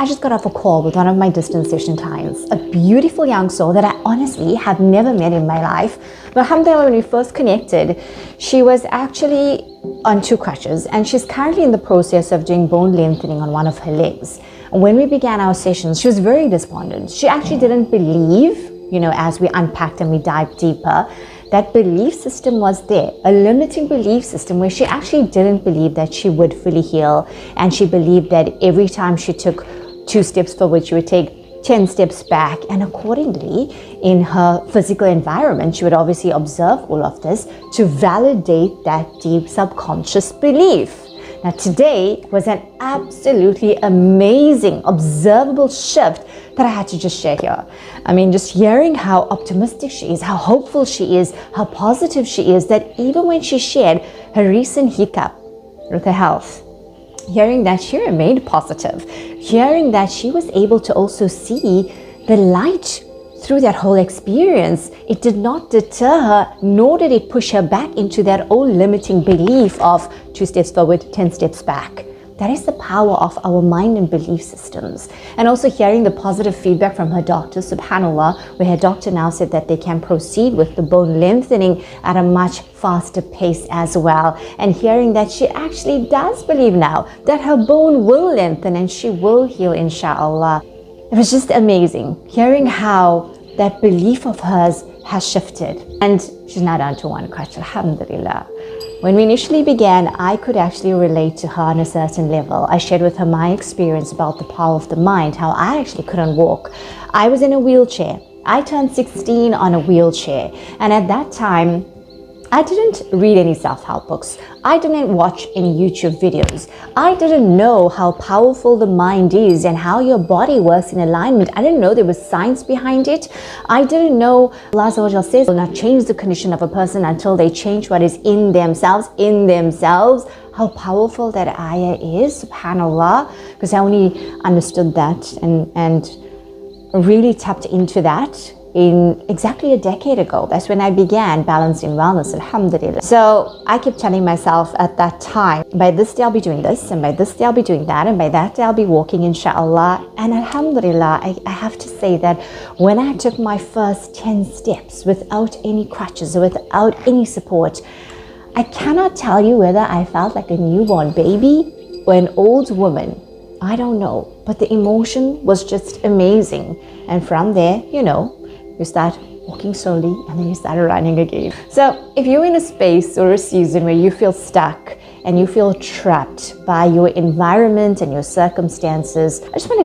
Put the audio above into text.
I just got off a call with one of my distance session clients, a beautiful young soul that I honestly have never met in my life. But alhamdulillah, when we first connected, she was actually on 2 crutches, and she's currently in the process of doing bone lengthening on one of her legs. And when we began our sessions, she was very despondent. She actually didn't believe, as we unpacked and we dived deeper, that belief system was there, a limiting belief system where she actually didn't believe that she would fully heal. And she believed that every time she took 2 steps forward, she would take 10 steps back. And accordingly, in her physical environment, she would obviously observe all of this to validate that deep subconscious belief. Now, today was an absolutely amazing, observable shift that I had to just share here. I mean, just hearing how optimistic she is, how hopeful she is, how positive she is, that even when she shared her recent hiccup with her health, hearing that she remained positive, hearing that she was able to also see the light through that whole experience, it did not deter her, nor did it push her back into that old limiting belief of 2 steps forward, 10 steps back. That is the power of our mind and belief systems. And also hearing the positive feedback from her doctor, subhanAllah, where her doctor now said that they can proceed with the bone lengthening at a much faster pace as well. And hearing that she actually does believe now that her bone will lengthen and she will heal, inshallah. It was just amazing hearing how that belief of hers has shifted. And she's now down to 1 crutch, alhamdulillah. When we initially began, I could actually relate to her on a certain level. I shared with her my experience about the power of the mind, how I actually couldn't walk. I was in a wheelchair. I turned 16 on a wheelchair. And at that time, I didn't read any self-help books. I didn't watch any YouTube videos. I didn't know how powerful the mind is and how your body works in alignment. I didn't know there was science behind it. I didn't know Allah Azza wa Jalla says will not change the condition of a person until they change what is in themselves. How powerful that ayah is, subhanAllah, because I only understood that and really tapped into that in exactly a decade ago. That's when I began Balancing Wellness, alhamdulillah. So I kept telling myself at that time, by this day I'll be doing this, and by this day I'll be doing that, and by that day I'll be walking, inshallah. And alhamdulillah, I have to say that when I took my first 10 steps without any crutches or without any support, I cannot tell you whether I felt like a newborn baby or an old woman. I don't know, but the emotion was just amazing. And from there, you start walking slowly and then you start running again. So if you're in a space or a season where you feel stuck and you feel trapped by your environment and your circumstances, I just want